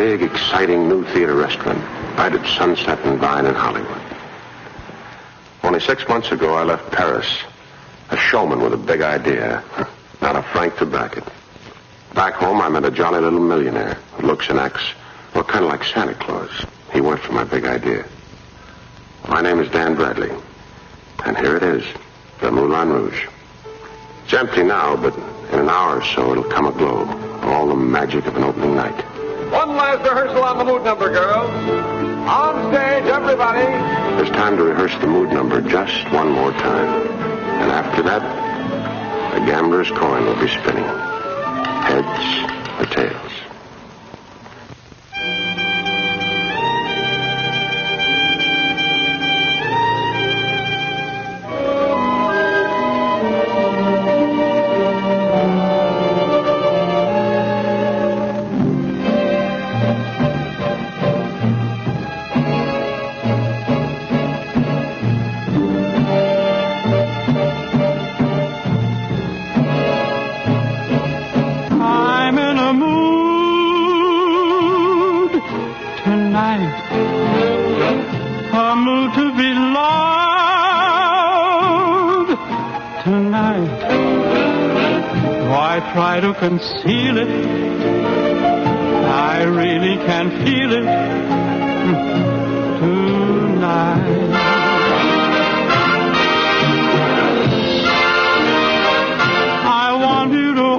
big, exciting new theater restaurant right at Sunset and Vine in Hollywood. Only 6 months ago, I left Paris. A showman with a big idea. Not a franc to back it. Back home, I met a jolly little millionaire who looks and acts, well, kind of like Santa Claus. He went for my big idea. My name is Dan Bradley. And here it is, the Moulin Rouge. It's empty now, but in an hour or so, it'll come aglow. All the magic of an opening night. One last rehearsal on the mood number, girls. On stage, everybody. There's time to rehearse the mood number just one more time. And after that, the gambler's coin will be spinning. Heads or tails. Try to conceal it. I really can feel it tonight. I want you to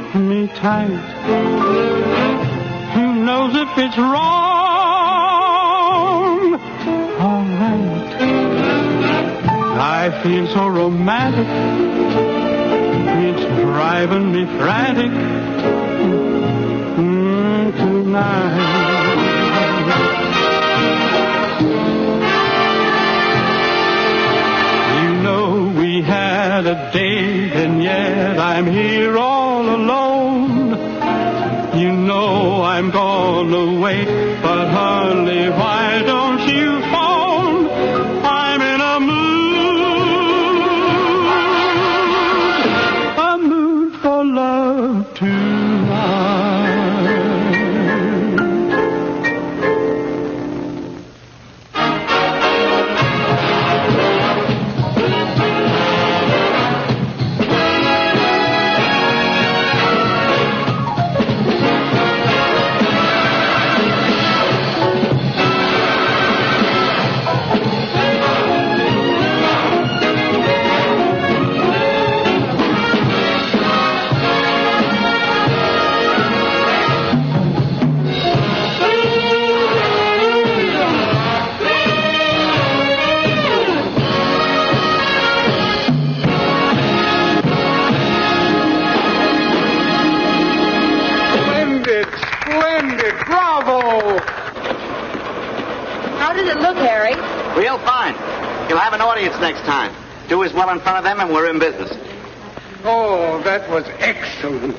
hold me tight. Who knows if it's wrong? All right. I feel so romantic. It's driving me frantic tonight. You know we had a date and yet I'm here all alone. You know I'm gone away, but honey, why don't you phone? I'm in a mood for love tonight. Real fine. You'll have an audience next time. Do as well in front of them and we're in business. Oh, that was excellent.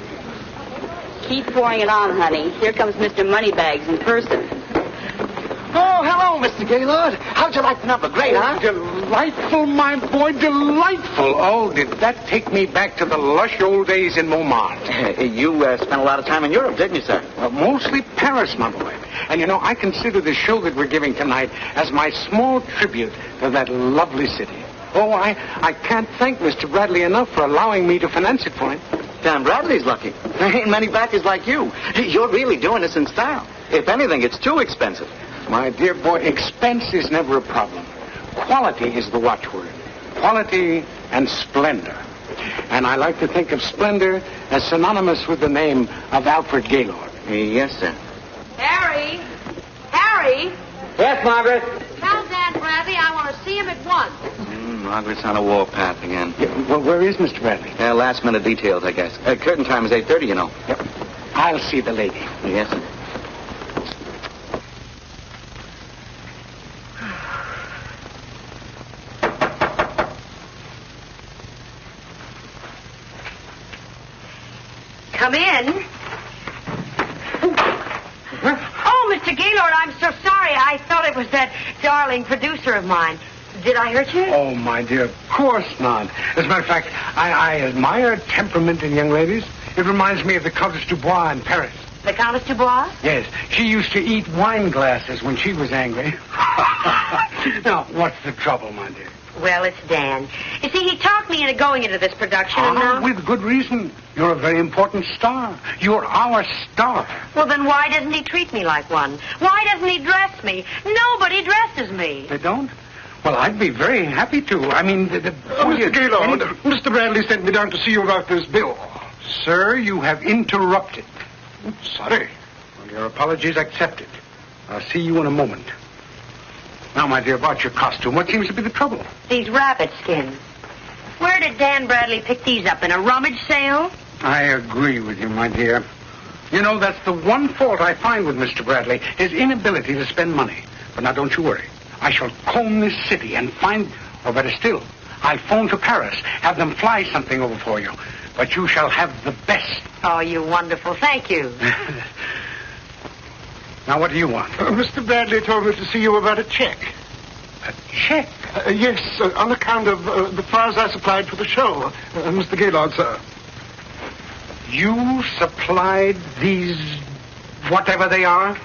Keep pouring it on, honey. Here comes Mr. Moneybags in person. Oh, hello, Mr. Gaylord. How'd you like the number? Great, huh? Delightful, my boy, delightful. Oh, did that take me back to the lush old days in Montmartre. You spent a lot of time in Europe, didn't you, sir? Well, mostly Paris, my boy. And, you know, I consider the show that we're giving tonight as my small tribute to that lovely city. Oh, I can't thank Mr. Bradley enough for allowing me to finance it for him. Dan Bradley's lucky. There ain't many backers like you. You're really doing this in style. If anything, it's too expensive. My dear boy, expense is never a problem. Quality is the watchword. Quality and splendor. And I like to think of splendor as synonymous with the name of Alfred Gaylord. Yes, sir. Harry! Harry! Yes, Margaret? Tell Dan Bradley I want to see him at once. Margaret's on a warpath again. Yeah, well, where is Mr. Bradley? Last-minute details, I guess. Curtain time is 8:30, you know. Yep. I'll see the lady. Yes, sir. Come in. Oh, Mr. Gaylord, I'm so sorry. I thought it was that darling producer of mine. Did I hurt you? Oh, my dear, of course not. As a matter of fact, I admire temperament in young ladies. It reminds me of the Countess Dubois in Paris. The Countess Dubois? Yes, she used to eat wine glasses when she was angry. Now, what's the trouble, my dear? Well, it's Dan. You see, he talked me into going into this production, and now... With good reason. You're a very important star. You're our star. Well, then why doesn't he treat me like one? Why doesn't he dress me? Nobody dresses me. They don't? Well, I'd be very happy to. I mean... Mr. Gaylord, Mr. Bradley sent me down to see you about this bill. Sir, you have interrupted. Sorry. Well, your apologies accepted. I'll see you in a moment. Now, my dear, about your costume, what seems to be the trouble? These rabbit skins. Where did Dan Bradley pick these up? In a rummage sale? I agree with you, my dear. You know, that's the one fault I find with Mr. Bradley, his inability to spend money. But now, don't you worry. I shall comb this city and find, or better still, I'll phone to Paris, have them fly something over for you. But you shall have the best. Oh, you're wonderful. Thank you. Now, what do you want? Mr. Bradley told me to see you about a check. A check? Yes, on account of the flowers I supplied for the show. Mr. Gaylord, sir. You supplied these, whatever they are?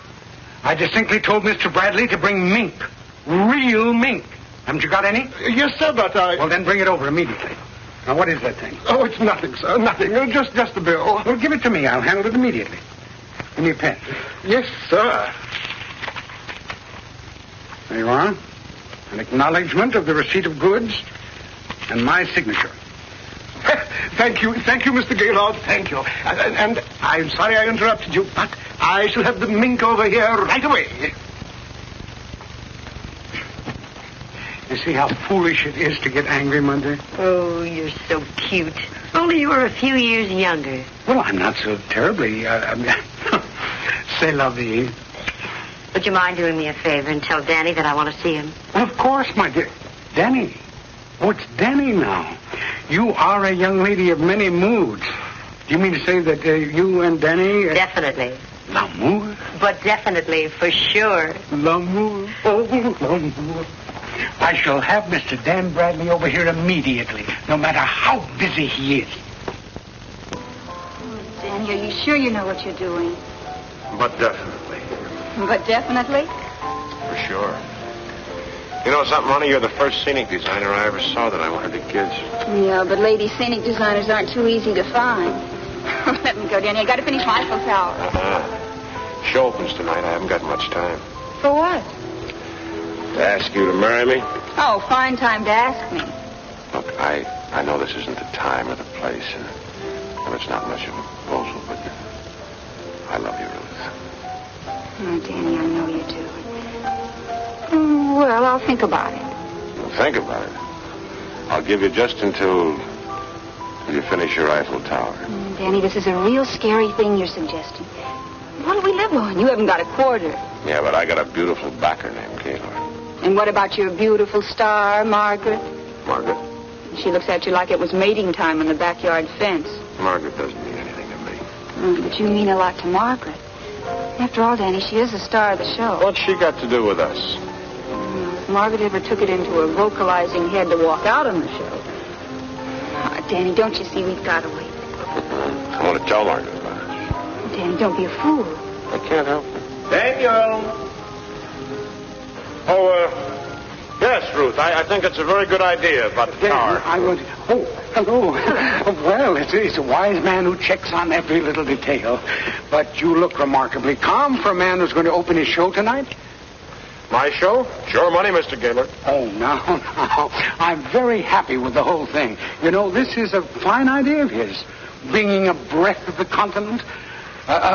I distinctly told Mr. Bradley to bring mink. Real mink. Haven't you got any? Yes, sir, but I... Well, then bring it over immediately. Now, what is that thing? Oh, it's nothing, sir. Nothing. Just the bill. Well, give it to me. I'll handle it immediately. Give me a pen. Yes, sir. There you are. An acknowledgement of the receipt of goods and my signature. Thank you, Mr. Gaylord. Thank you. And I'm sorry I interrupted you, but I shall have the mink over here right away. You see how foolish it is to get angry, Monday? Oh, you're so cute. Only you were a few years younger. Well, I'm not so terribly... C'est la vie. Would you mind doing me a favor and tell Danny that I want to see him? Well, of course, my dear. Danny. Oh, it's Danny now. You are a young lady of many moods. Do you mean to say that you and Danny... Definitely. L'amour? But definitely, for sure. L'amour. Oh, l'amour. I shall have Mr. Dan Bradley over here immediately, no matter how busy he is. Danny, are you sure you know what you're doing? But definitely. But definitely? For sure. You know something, honey? You're the first scenic designer I ever saw that I wanted to kiss. Yeah, but lady scenic designers aren't too easy to find. Let me go, Danny. I got to finish my Eiffel Tower. Uh-huh. Show opens tonight. I haven't got much time. For what? To ask you to marry me? Oh, fine time to ask me. Look, I know this isn't the time or the place, and it's not much of a proposal, but I love you, Ruth. Oh, Danny, I know you do. Well, I'll think about it. Well, think about it. I'll give you just until you finish your Eiffel Tower. Danny, this is a real scary thing you're suggesting. What do we live on? You haven't got a quarter. Yeah, but I got a beautiful backer named Gaylord. And what about your beautiful star, Margaret? Margaret? She looks at you like it was mating time on the backyard fence. Margaret doesn't mean anything to me. But you mean a lot to Margaret. After all, Danny, she is the star of the show. What's she got to do with us? If Margaret ever took it into her vocalizing head to walk out on the show. Oh, Danny, don't you see we've got to wait? I want to tell Margaret about it. Danny, don't be a fool. I can't help it. Daniel! Yes, Ruth, I think it's a very good idea about the tower. I would... Oh, hello. Well, it's a wise man who checks on every little detail. But you look remarkably calm for a man who's going to open his show tonight. My show? Sure money, Mr. Gaylord. Oh, now. I'm very happy with the whole thing. You know, this is a fine idea of his. Bringing a breath of the continent.